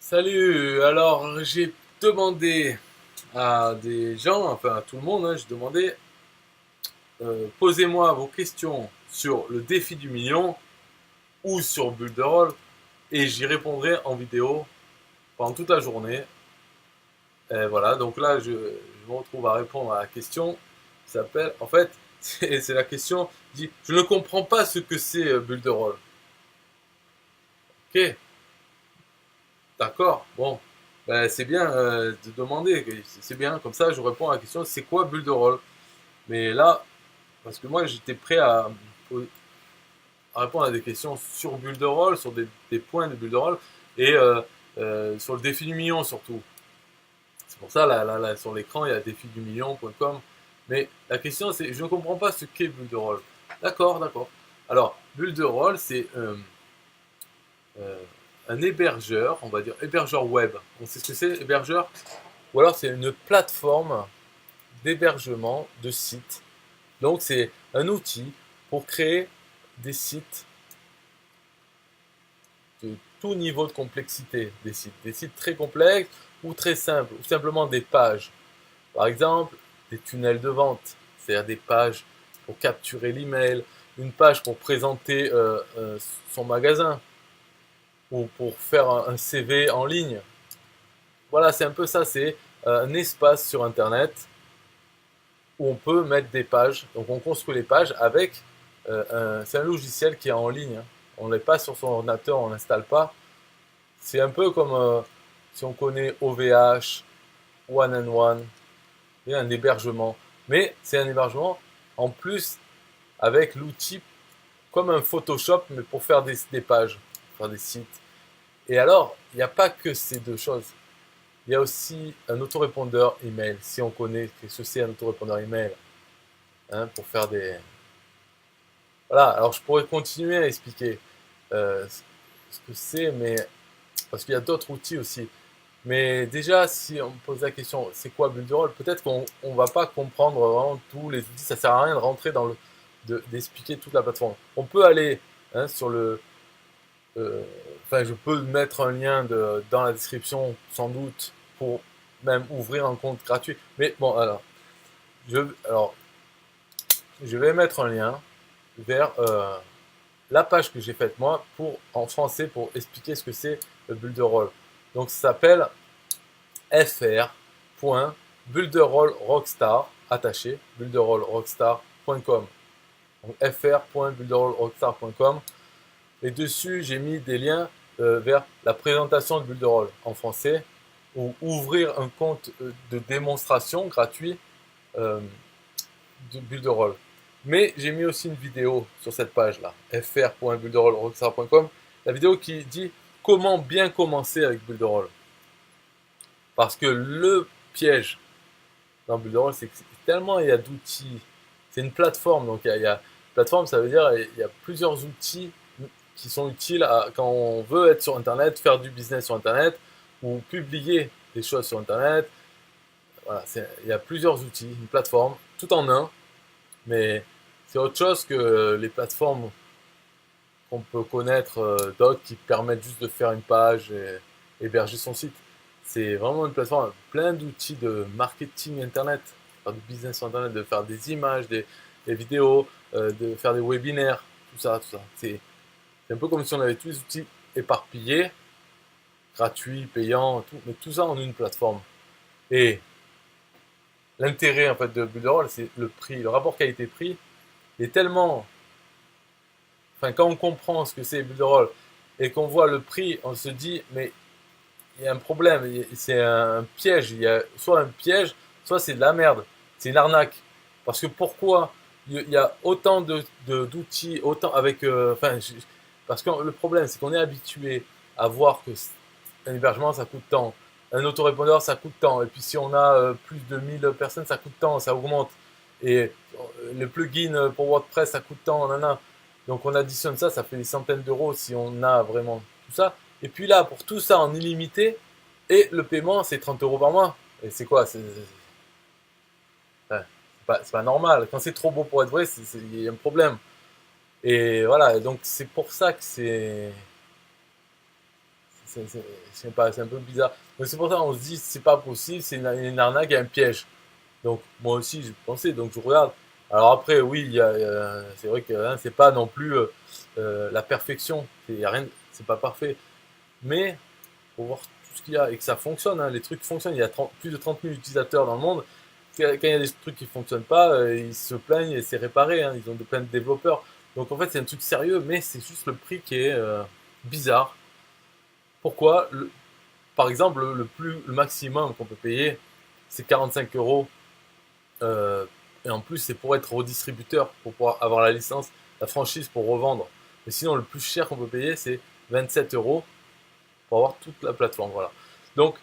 Salut, alors j'ai demandé à des gens, enfin à tout le monde, j'ai demandé, posez-moi vos questions sur le défi du million ou sur Builderall et j'y répondrai en vidéo pendant toute la journée. Et voilà, donc là je me retrouve à répondre à la question qui s'appelle, en fait, c'est la question qui dit, je ne comprends pas ce que c'est Builderall. Ok, d'accord, bon, ben, c'est bien de demander, c'est bien, comme ça je réponds à la question, c'est quoi Builderall? Mais là, parce que moi j'étais prêt à répondre à des questions sur Builderall, sur des points de Builderall, et sur le défi du million surtout. C'est pour ça, là, sur l'écran, il y a défidumillion.com. Mais la question c'est, je ne comprends pas ce qu'est Builderall. D'accord, d'accord. Alors, Builderall, c'est euh, un hébergeur, on va dire hébergeur web. On sait ce que c'est, hébergeur? Ou alors c'est une plateforme d'hébergement de sites. Donc c'est un outil pour créer des sites de tout niveau de complexité, des sites très complexes ou très simples, ou simplement des pages. Par exemple, des tunnels de vente, c'est-à-dire des pages pour capturer l'email, une page pour présenter son magasin ou pour faire un CV en ligne. Voilà, c'est un peu ça, c'est un espace sur Internet où on peut mettre des pages. Donc on construit les pages avec, c'est un logiciel qui est en ligne, hein. On n'est pas sur son ordinateur, on l'installe pas. C'est un peu comme si on connaît OVH, One and One, il y a un hébergement. Mais c'est un hébergement en plus avec l'outil comme un Photoshop, mais pour faire des pages, faire des sites. Et alors, il n'y a pas que ces deux choses. Il y a aussi un autorépondeur email, si on connaît ce que c'est un autorépondeur email, hein, pour faire des... Voilà, alors je pourrais continuer à expliquer ce que c'est, mais parce qu'il y a d'autres outils aussi. Mais déjà, si on me pose la question, c'est quoi Builderall? Peut-être qu'on ne va pas comprendre vraiment tous les outils. Ça sert à rien de rentrer dans d'expliquer toute la plateforme. On peut aller, hein, sur le, euh, enfin, je peux mettre un lien dans la description, sans doute, pour même ouvrir un compte gratuit. Mais bon, alors, je vais mettre un lien vers la page que j'ai faite moi en français pour expliquer ce que c'est le Builderall. Donc, ça s'appelle fr.builderallrockstar attaché builderallrockstar.com. Donc fr.builderallrockstar.com, et dessus j'ai mis des liens vers la présentation de Builderall en français ou ouvrir un compte de démonstration gratuit euh, de Builderall. Mais j'ai mis aussi une vidéo sur cette page là, fr.builderallrockstar.com, la vidéo qui dit comment bien commencer avec Builderall. Parce que le piège dans Builderall, c'est que tellement il y a d'outils. C'est une plateforme, donc plateforme, ça veut dire il y a plusieurs outils qui sont utiles quand on veut être sur Internet, faire du business sur Internet ou publier des choses sur Internet. Voilà, il y a plusieurs outils, une plateforme, tout en un, mais c'est autre chose que les plateformes qu'on peut connaître d'autres qui permettent juste de faire une page et héberger son site. C'est vraiment une plateforme avec plein d'outils de marketing Internet, de faire du business sur Internet, de faire des images, des vidéos, de faire des webinaires, tout ça, tout ça. C'est un peu comme si on avait tous les outils éparpillés, gratuits, payants, tout, mais tout ça en une plateforme. Et l'intérêt en fait de Builderall, c'est le prix, le rapport qualité-prix est tellement, enfin quand on comprend ce que c'est Builderall et qu'on voit le prix, on se dit mais il y a un problème, c'est un piège, il y a soit un piège, soit c'est de la merde, c'est une arnaque. Parce que pourquoi il y a autant d'outils, autant avec, parce que le problème c'est qu'on est habitué à voir que un hébergement ça coûte tant, un autorépondeur ça coûte tant, et puis si on a plus de 1000 personnes ça coûte tant, ça augmente, et le plugin pour WordPress ça coûte tant, nanana. Donc on additionne ça, ça fait des centaines d'euros si on a vraiment tout ça. Et puis là, pour tout ça en illimité, et le paiement, c'est 30 euros par mois. Et c'est quoi? C'est pas normal. Quand c'est trop beau pour être vrai, il y a un problème. Et voilà, donc c'est pour ça que Je sais pas, c'est un peu bizarre. Donc c'est pour ça qu'on se dit c'est pas possible, c'est une arnaque et un piège. Donc moi aussi je pensais, donc je regarde. Alors après oui, c'est vrai que hein, c'est pas non plus la perfection, y a rien, c'est pas parfait. Mais pour voir tout ce qu'il y a et que ça fonctionne, hein, les trucs fonctionnent. Il y a plus de 30 000 utilisateurs dans le monde. Quand il y a des trucs qui fonctionnent pas, ils se plaignent et c'est réparé. Hein, ils ont plein de développeurs. Donc en fait c'est un truc sérieux, mais c'est juste le prix qui est bizarre. Pourquoi par exemple, le maximum qu'on peut payer, c'est 45 euros. Et en plus, c'est pour être redistributeur, pour pouvoir avoir la licence, la franchise pour revendre. Mais sinon, le plus cher qu'on peut payer, c'est 27 euros pour avoir toute la plateforme. Voilà. Donc,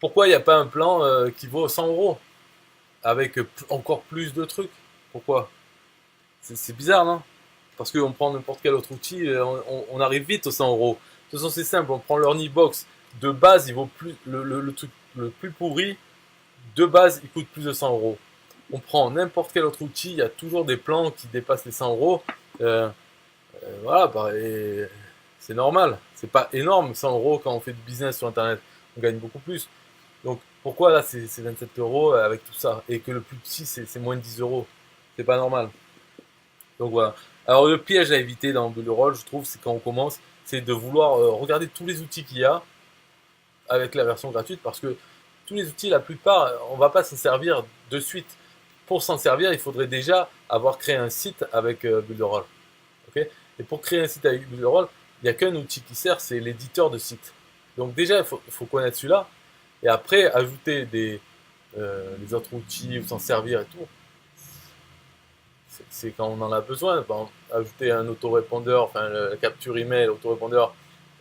pourquoi il n'y a pas un plan qui vaut 100 euros avec encore plus de trucs? Pourquoi? C'est bizarre, non? Parce qu'on prend n'importe quel autre outil, on arrive vite aux 100 euros. De toute façon, c'est simple, on prend l'Ornibox. De base, il vaut plus, le truc le plus pourri, de base, il coûte plus de 100 euros. On prend n'importe quel autre outil, il y a toujours des plans qui dépassent les 100 euros. Voilà, bah, c'est normal. C'est pas énorme, 100 euros quand on fait du business sur Internet. On gagne beaucoup plus. Donc pourquoi là c'est 27 euros avec tout ça et que le plus petit c'est moins de 10 euros? C'est pas normal. Donc voilà. Alors le piège à éviter dans Build Roll, je trouve, c'est quand on commence, c'est de vouloir regarder tous les outils qu'il y a avec la version gratuite parce que tous les outils, la plupart, on va pas s'en servir de suite. Pour s'en servir, il faudrait déjà avoir créé un site avec Builderall. Okay, et pour créer un site avec Builderall, il n'y a qu'un outil qui sert, c'est l'éditeur de site. Donc déjà, il faut connaître celui-là. Et après, ajouter les autres outils ou s'en servir et tout, c'est quand on en a besoin. Ben, ajouter un autorépondeur, enfin la capture email, autorépondeur,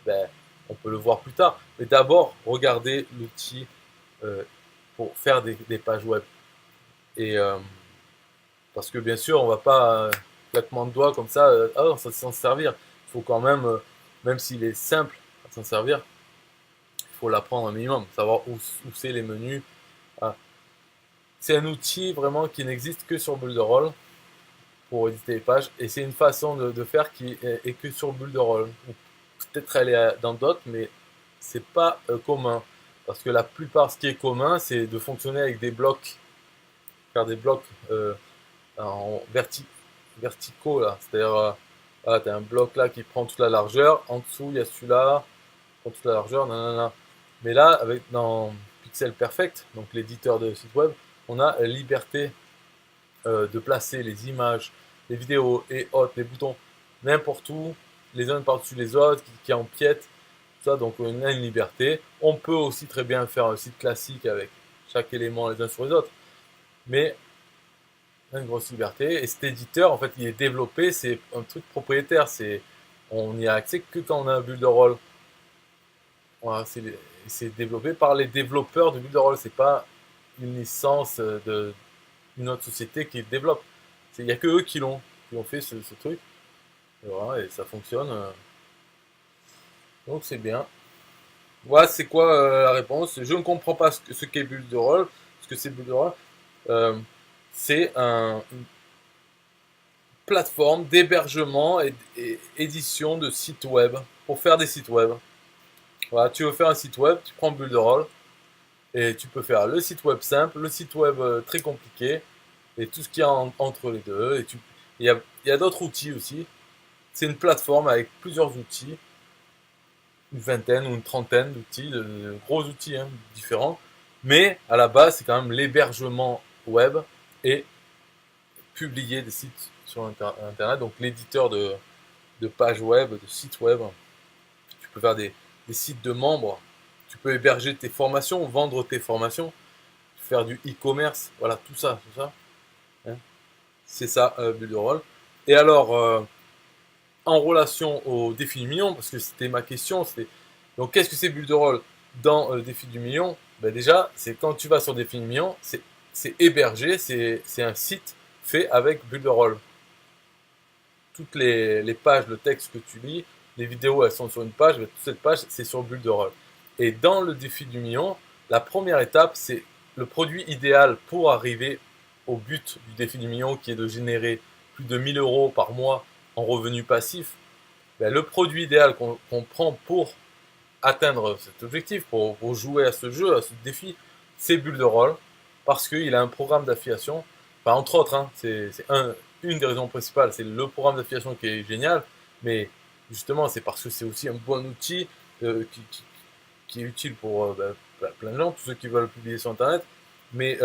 ben, on peut le voir plus tard. Mais d'abord, regardez l'outil pour faire des pages web. Et parce que bien sûr, on va pas claquement de doigts comme ça, ça s'en servir. Il faut quand même, même s'il est simple à s'en servir, il faut l'apprendre un minimum, savoir où c'est les menus. Voilà. C'est un outil vraiment qui n'existe que sur Builderall pour éditer les pages, et c'est une façon de faire qui est que sur Builderall. Peut-être elle est dans d'autres, mais c'est pas commun. Parce que la plupart, ce qui est commun, c'est de fonctionner avec des blocs, faire des blocs en verticaux là. C'est-à-dire, voilà, tu as un bloc là qui prend toute la largeur, en dessous il y a celui-là, qui prend toute la largeur, nanana. Mais là, dans Pixel Perfect, donc l'éditeur de site web, on a la liberté de placer les images, les vidéos et autres, les boutons, n'importe où, les uns par-dessus les autres, qui empiètent, tout ça, donc on a une liberté. On peut aussi très bien faire un site classique avec chaque élément les uns sur les autres, mais une grosse liberté. Et cet éditeur, en fait, il est développé, c'est un truc propriétaire, on n'y a accès que quand on a un Builderall. Voilà, c'est développé par les développeurs de Builderall, c'est pas une licence d'une autre société qui le développe. Il n'y a que eux qui l'ont fait ce truc. Et voilà, et ça fonctionne. Donc c'est bien. Voilà, c'est quoi la réponse? Je ne comprends pas ce qu'est Builderall. Ce que c'est Builderall. C'est une plateforme d'hébergement et édition de sites web pour faire des sites web. Voilà, tu veux faire un site web, tu prends Builderall et tu peux faire le site web simple, le site web très compliqué et tout ce qu'il y a entre les deux. Et il y a d'autres outils aussi. C'est une plateforme avec plusieurs outils, une vingtaine ou une trentaine d'outils, de gros outils hein, différents. Mais à la base, c'est quand même l'hébergement web et publier des sites sur Internet. Donc l'éditeur de pages web, de sites web. Tu peux faire des sites de membres. Tu peux héberger tes formations, vendre tes formations, faire du e-commerce. Voilà, tout ça. Hein. C'est ça, Builderall. Et alors, en relation au défi du million, parce que c'était ma question, donc qu'est-ce que c'est Builderall dans le défi du million? Ben déjà, c'est quand tu vas sur le défi du million, c'est hébergé, c'est un site fait avec Builderall. Toutes les pages, le texte que tu lis, les vidéos, elles sont sur une page, mais toute cette page, c'est sur Builderall. Et dans le défi du million, la première étape, c'est le produit idéal pour arriver au but du défi du million, qui est de générer plus de 1000 euros par mois en revenus passifs. Ben, le produit idéal qu'on prend pour atteindre cet objectif, pour jouer à ce jeu, à ce défi, c'est Bulle de Rôle, parce qu'il a un programme d'affiliation, enfin, entre autres, hein, c'est une des raisons principales, c'est le programme d'affiliation qui est génial, mais justement, c'est parce que c'est aussi un bon outil qui est utile pour plein de gens, tous ceux qui veulent publier sur Internet, mais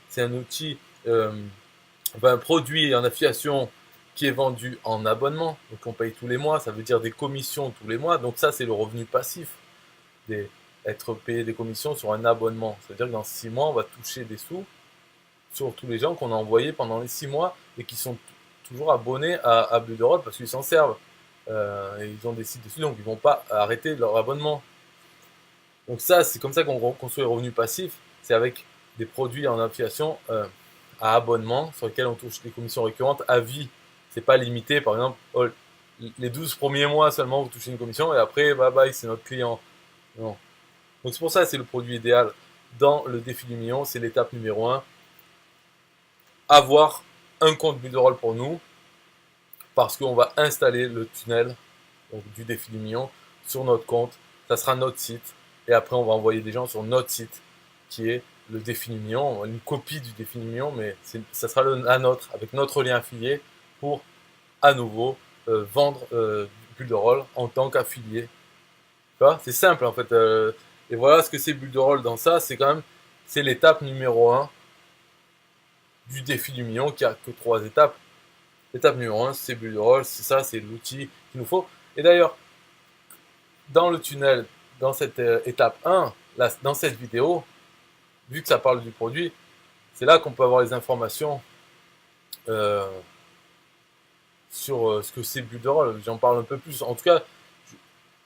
c'est un outil, un produit en affiliation qui est vendu en abonnement, donc on paye tous les mois, ça veut dire des commissions tous les mois, donc ça c'est le revenu passif, être payé des commissions sur un abonnement. Ça veut dire que dans 6 mois, on va toucher des sous sur tous les gens qu'on a envoyés pendant les 6 mois et qui sont toujours abonnés à Bulle de Rôle parce qu'ils s'en servent. Et ils ont des sites dessus, donc ils ne vont pas arrêter leur abonnement. Donc ça, c'est comme ça qu'on construit les revenus passifs, c'est avec des produits en affiliation à abonnement sur lesquels on touche des commissions récurrentes à vie. C'est pas limité, par exemple, les 12 premiers mois seulement vous touchez une commission et après, bye bye, c'est notre client. Non. Donc c'est pour ça que c'est le produit idéal dans le défi du million, c'est l'étape numéro 1. Avoir un compte Bulle de Rôle pour nous, parce qu'on va installer le tunnel donc, du défi du million sur notre compte. Ça sera notre site. Et après, on va envoyer des gens sur notre site qui est le défi du million, une copie du défi du million, mais ça sera la nôtre, avec notre lien affilié pour à nouveau vendre Bulle de Rôle en tant qu'affilié. C'est simple en fait. Et voilà ce que c'est Bulle de Rôle dans ça, c'est quand même c'est l'étape numéro 1 du défi du million qui a que 3 étapes. L'étape numéro 1, c'est Bulle de Rôle, c'est ça, c'est l'outil qu'il nous faut. Et d'ailleurs, dans le tunnel, dans cette étape 1, là, dans cette vidéo, vu que ça parle du produit, c'est là qu'on peut avoir les informations sur ce que c'est Bulle de Rôle. J'en parle un peu plus. En tout cas,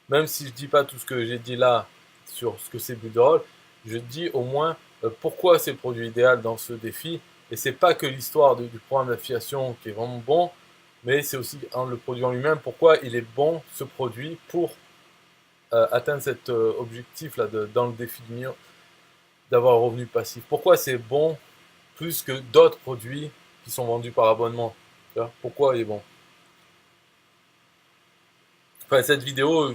même si je dis pas tout ce que j'ai dit là sur ce que c'est Bulle de Rôle, je dis au moins pourquoi c'est le produit idéal dans ce défi. Et c'est pas que l'histoire du programme d'affiliation qui est vraiment bon, mais c'est aussi le produit en lui-même, pourquoi il est bon ce produit pour atteindre cet objectif là dans le défi du million, d'avoir un revenu passif. Pourquoi c'est bon plus que d'autres produits qui sont vendus par abonnement. Pourquoi il est bon. Enfin, cette vidéo,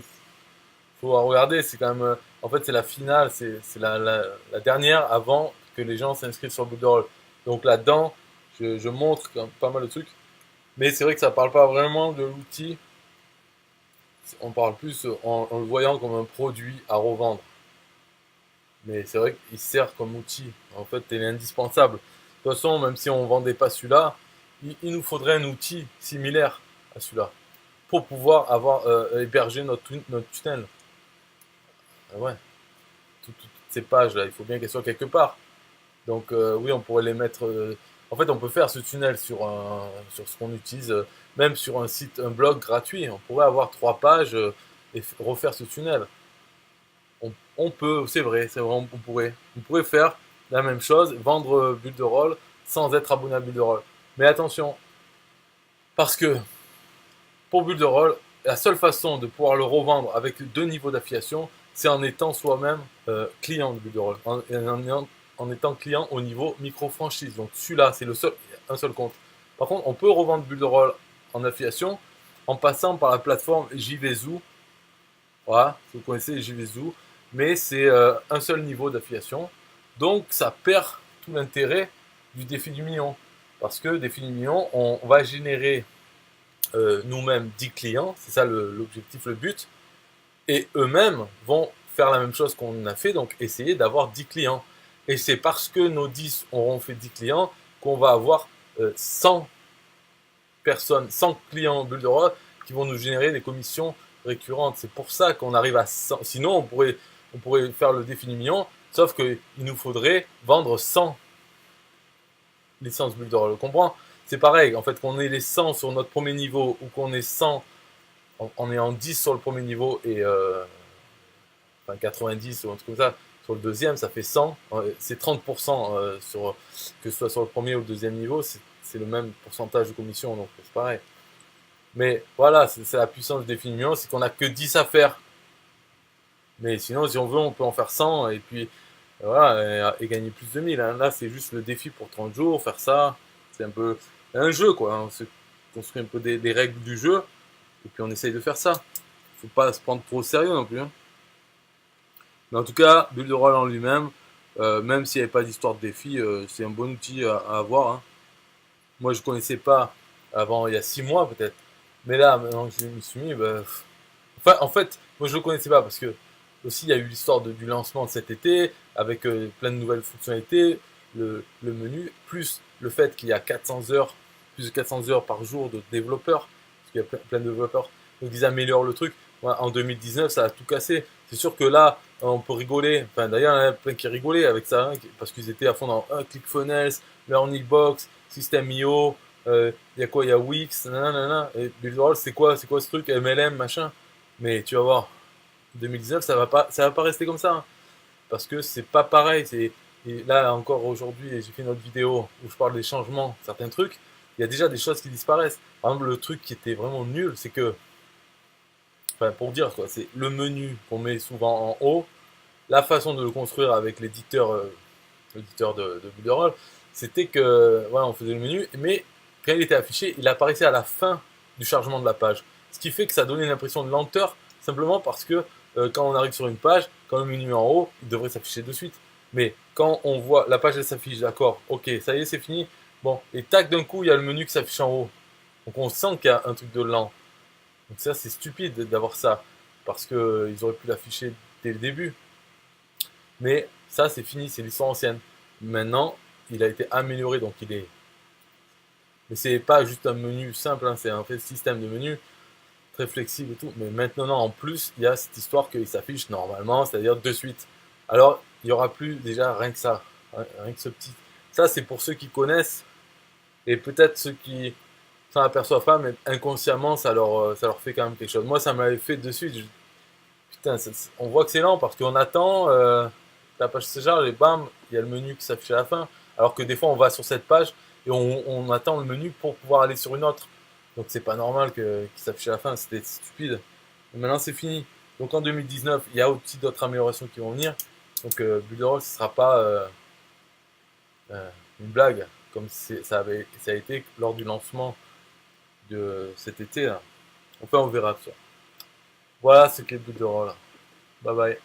faut regarder, c'est quand même, en fait c'est la finale, c'est la dernière avant que les gens s'inscrivent sur Bulle de Rôle. Donc là-dedans, je montre quand même pas mal de trucs, mais c'est vrai que ça parle pas vraiment de l'outil, on parle plus en le voyant comme un produit à revendre. Mais c'est vrai qu'il sert comme outil, en fait il est indispensable. De toute façon, même si on ne vendait pas celui-là, il nous faudrait un outil similaire à celui-là pour pouvoir avoir hébergé notre tunnel. Ouais, toutes ces pages-là, il faut bien qu'elles soient quelque part. Donc oui, on pourrait les mettre... en fait, on peut faire ce tunnel sur ce qu'on utilise, même sur un site, un blog gratuit. On pourrait avoir 3 pages et refaire ce tunnel. On peut, c'est vrai, on pourrait faire la même chose, vendre Bulle de Rôle sans être abonné à Bulle de Rôle. Mais attention, parce que pour Bulle de Rôle, la seule façon de pouvoir le revendre avec 2 niveaux d'affiliation, c'est en étant soi-même client de Bulle de Rôle, en étant client au niveau micro-franchise. Donc celui-là, c'est un seul compte. Par contre, on peut revendre Bulle de Rôle en affiliation en passant par la plateforme JVZoo. Voilà, si vous connaissez JVZoo, mais c'est un seul niveau d'affiliation. Donc ça perd tout l'intérêt du défi du million. Parce que défi du million, on va générer nous-mêmes 10 clients, c'est ça l'objectif, le but, et eux-mêmes vont faire la même chose qu'on a fait, donc essayer d'avoir 10 clients. Et c'est parce que nos 10 auront fait 10 clients qu'on va avoir 100 personnes, 100 clients Bulle de Rôle qui vont nous générer des commissions récurrentes. C'est pour ça qu'on arrive à 100. Sinon, on pourrait faire le défi du million, sauf qu'il nous faudrait vendre 100 licences Bulle de Rôle. On comprend? C'est pareil, en fait, qu'on ait les 100 sur notre premier niveau ou qu'on ait 100 en ayant 10 sur le premier niveau et 90 ou un truc comme ça sur le deuxième, ça fait 100. C'est 30% que ce soit sur le premier ou le deuxième niveau, c'est le même pourcentage de commission, donc c'est pareil. Mais voilà, c'est la puissance du défi du million, c'est qu'on n'a que 10 à faire. Mais sinon, si on veut, on peut en faire 100 et puis voilà, et gagner plus de 1000. Là, c'est juste le défi pour 30 jours, faire ça. C'est un peu un jeu, quoi. On se construit un peu des règles du jeu et puis on essaye de faire ça. Faut pas se prendre trop au sérieux non plus. Mais en tout cas, Builderall en lui-même, même s'il n'y avait pas d'histoire de défi, c'est un bon outil à avoir, hein. Moi, je ne connaissais pas avant, il y a 6 mois peut-être. Mais là, maintenant que je me suis mis, bah, enfin, en fait, moi je ne le connaissais pas parce que aussi il y a eu l'histoire du lancement de cet été avec plein de nouvelles fonctionnalités, le menu, plus le fait qu'il y a 400 heures, plus de 400 heures par jour de développeurs, parce qu'il y a plein de développeurs, donc ils améliorent le truc. Ouais, en 2019, ça a tout cassé. C'est sûr que là, on peut rigoler. Enfin, d'ailleurs, il y en a plein qui rigolaient avec ça, hein, parce qu'ils étaient à fond dans ClickFunnels, Learning-Box, System.io, il y a quoi, il y a Wix, nanana. Et Builderall, c'est quoi ce truc, MLM, machin. Mais tu vas voir, 2019, ça va pas rester comme ça, hein, parce que c'est pas pareil. Et là encore aujourd'hui, j'ai fait une autre vidéo où je parle des changements, certains trucs. Il y a déjà des choses qui disparaissent. Par exemple, le truc qui était vraiment nul, c'est que, enfin, pour dire quoi, c'est le menu qu'on met souvent en haut, la façon de le construire avec l'éditeur de Builderall, c'était que, voilà, on faisait le menu, mais quand il était affiché, il apparaissait à la fin du chargement de la page. Ce qui fait que ça donnait une impression de lenteur, simplement parce que quand on arrive sur une page, quand le menu est en haut, il devrait s'afficher de suite. Mais quand on voit la page, elle s'affiche, d'accord, ok, ça y est, c'est fini. Bon, et tac, d'un coup, il y a le menu qui s'affiche en haut. Donc on sent qu'il y a un truc de lent. Donc ça, c'est stupide d'avoir ça, parce qu'ils auraient pu l'afficher dès le début. Mais ça, c'est fini, c'est l'histoire ancienne. Maintenant, il a été amélioré, donc il est. Mais c'est pas juste un menu simple, hein, c'est un fait système de menu très flexible et tout. Mais maintenant, en plus, il y a cette histoire qu'il s'affiche normalement, c'est-à-dire de suite. Alors, il y aura plus déjà rien que ça, rien que ce petit. Ça, c'est pour ceux qui connaissent et peut-être ceux qui s'en aperçoivent pas, mais inconsciemment, ça leur fait quand même quelque chose. Moi, ça m'avait fait de suite. Putain, on voit que c'est lent parce qu'on attend, la page se charge et bam, il y a le menu qui s'affiche à la fin. Alors que des fois, on va sur cette page et on attend le menu pour pouvoir aller sur une autre. Donc c'est pas normal qu'il s'affiche à la fin, c'était stupide. Et maintenant, c'est fini. Donc en 2019, il y a aussi d'autres améliorations qui vont venir. Donc Builderall, ce sera pas une blague comme ça a été lors du lancement de cet été, là. Enfin, on verra tout ça. Voilà ce qu'est Builderall. Bye bye.